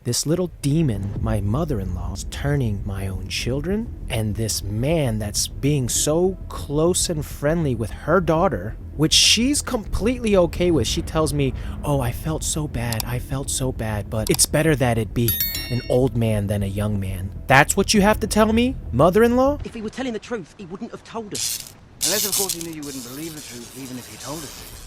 This little demon, my mother-in-law, is turning my own children, and this man that's being so close and friendly with her daughter, which she's completely okay with. She tells me, oh, I felt so bad, but it's better that it be an old man than a young man. That's what you have to tell me, mother-in-law? If he were telling the truth, he wouldn't have told us. Unless, of course, he knew you wouldn't believe the truth, even if he told us to.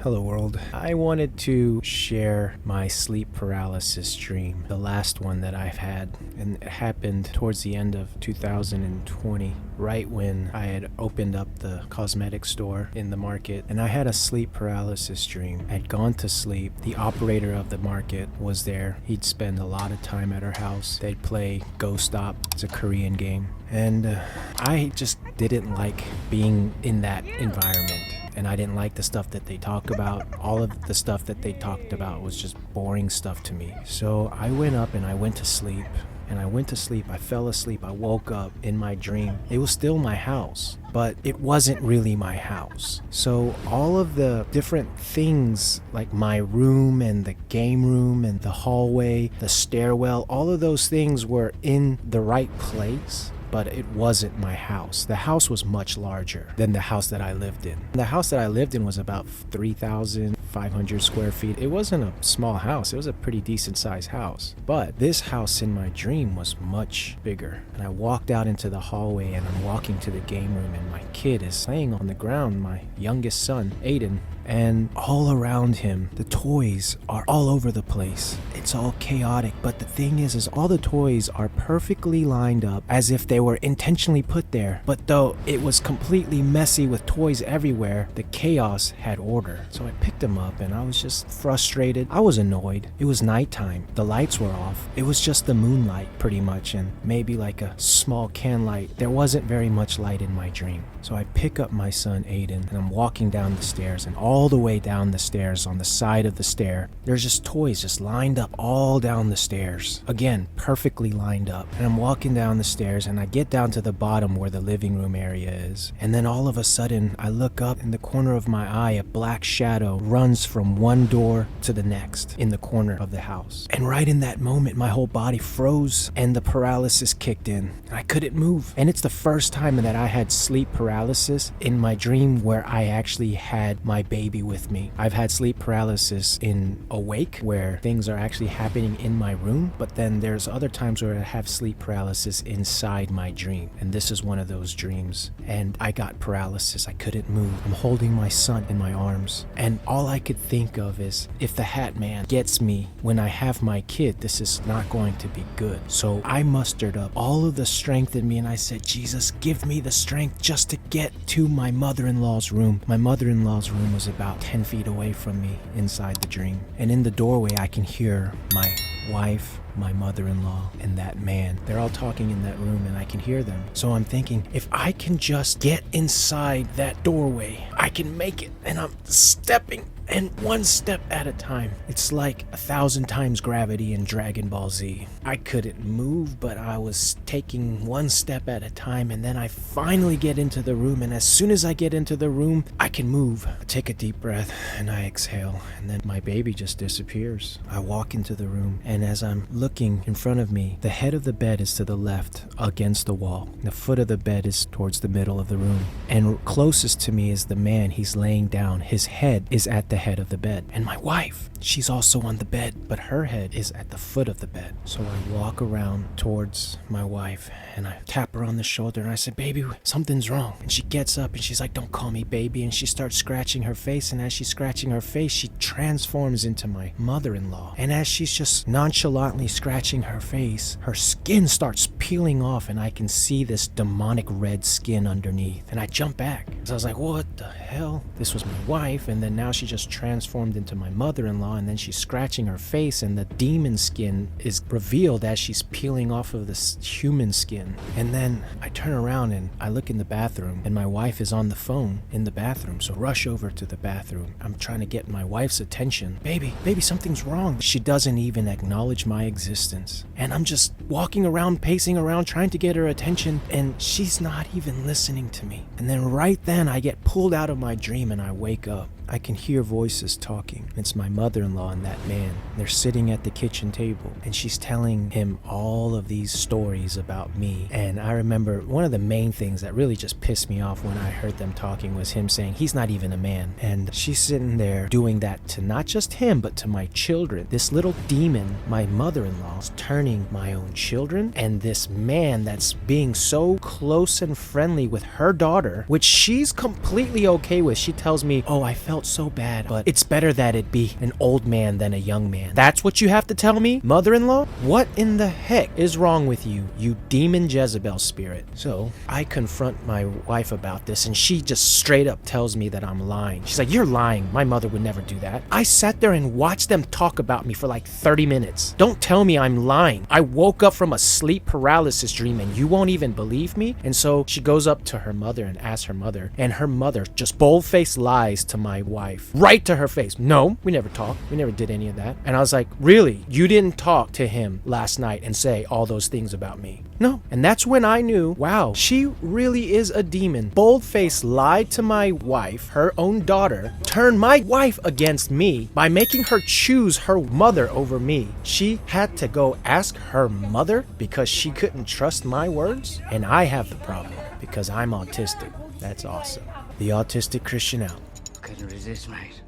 Hello world. I wanted to share my sleep paralysis dream, the last one that I've had, and it happened towards the end of 2020, right when I had opened up the cosmetic store in the market, and I had a sleep paralysis dream. I'd gone to sleep. The operator of the market was there. He'd spend a lot of time at her house. They'd play Go Stop. It's a Korean game. And I just didn't like being in that environment. And I didn't like the stuff that they talk about. All of the stuff that they talked about was just boring stuff to me. So I went up and I went to sleep. I fell asleep. I woke up in my dream. It was still my house, but it wasn't really my house. So all of the different things, like my room and the game room and the hallway, the stairwell, all of those things were in the right place. But it wasn't my house. The house was much larger than the house that I lived in. The house that I lived in was about 3,500 square feet. It wasn't a small house. It was a pretty decent sized house. But this house in my dream was much bigger. And I walked out into the hallway and I'm walking to the game room and my kid is laying on the ground, my youngest son, Aiden. And all around him, the toys are all over the place. It's all chaotic, but the thing is all the toys are perfectly lined up as if they were intentionally put there. But though it was completely messy with toys everywhere, the chaos had order. So I picked them up and I was just frustrated. I was annoyed. It was nighttime. The lights were off. It was just the moonlight pretty much, and maybe like a small can light. There wasn't very much light in my dream. So I pick up my son Aiden and I'm walking down the stairs, and all the way down the stairs, on the side of the stair, there's just toys just lined up all down the stairs. Again, perfectly lined up. And I'm walking down the stairs and I get down to the bottom where the living room area is. And then all of a sudden, I look up in the corner of my eye, a black shadow runs from one door to the next in the corner of the house. And right in that moment, my whole body froze and the paralysis kicked in. I couldn't move. And it's the first time that I had sleep paralysis in my dream where I actually had my baby with me. I've had sleep paralysis in awake where things are actually happening in my room, but then there's other times where I have sleep paralysis inside my dream, and this is one of those dreams. And I got paralysis. I couldn't move. I'm holding my son in my arms, and all I could think of is, if the Hat Man gets me when I have my kid, this is not going to be good. So I mustered up all of the strength in me and I said, Jesus, give me the strength just to get to my mother-in-law's room. My mother-in-law's room was about 10 feet away from me inside the dream. And in the doorway, I can hear my wife, my mother-in-law, and that man. They're all talking in that room and I can hear them. So I'm thinking, if I can just get inside that doorway, I can make it. And I'm stepping, and one step at a time. It's like 1,000 times gravity in Dragon Ball Z. I couldn't move, but I was taking one step at a time, and then I finally get into the room, and as soon as I get into the room, I can move. I take a deep breath, and I exhale, and then my baby just disappears. I walk into the room, and as I'm looking in front of me, the head of the bed is to the left against the wall. The foot of the bed is towards the middle of the room, and closest to me is the man. He's laying down. His head is at the head of the bed. And my wife, she's also on the bed, but her head is at the foot of the bed. So I walk around towards my wife and I tap her on the shoulder and I said, baby, something's wrong. And she gets up and she's like, don't call me baby. And she starts scratching her face. And as she's scratching her face, she transforms into my mother-in-law. And as she's just nonchalantly scratching her face, her skin starts peeling off and I can see this demonic red skin underneath. And I jump back. So I was like, what the hell? This was my wife, and then now she just transformed into my mother-in-law, and then she's scratching her face and the demon skin is revealed as she's peeling off of this human skin. And then I turn around and I look in the bathroom and my wife is on the phone in the bathroom. So rush over to the bathroom. I'm trying to get my wife's attention. Baby, something's wrong. She doesn't even acknowledge my existence. And I'm just walking around, pacing around, trying to get her attention, and she's not even listening to me. And then right then I get pulled out of my dream and I wake up. I can hear voices talking. It's my mother-in-law and that man. They're sitting at the kitchen table, and she's telling him all of these stories about me. And I remember one of the main things that really just pissed me off when I heard them talking was him saying he's not even a man. And she's sitting there doing that to not just him, but to my children. This little demon, my mother-in-law, is turning my own children, and this man that's being so close and friendly with her daughter, which she's completely okay with. She tells me, oh, I felt so bad, but it's better that it be an old man than a young man. That's what you have to tell me, mother-in-law? What in the heck is wrong with you, you demon Jezebel spirit? So I confront my wife about this, and she just straight up tells me that I'm lying. She's like, you're lying. My mother would never do that. I sat there and watched them talk about me for like 30 minutes. Don't tell me I'm lying. I woke up from a sleep paralysis dream and you won't even believe me? And so she goes up to her mother and asks her mother, and her mother just bold-faced lies to my wife. Right to her face. No, we never talked. We never did any of that. And I was like, really? You didn't talk to him last night and say all those things about me? No. And that's when I knew, wow, she really is a demon. Bold-faced lied to my wife, her own daughter, turned my wife against me by making her choose her mother over me. She had to go ask her mother because she couldn't trust my words. And I have the problem because I'm autistic. That's awesome. The Autistic Christian out. Couldn't resist, mate.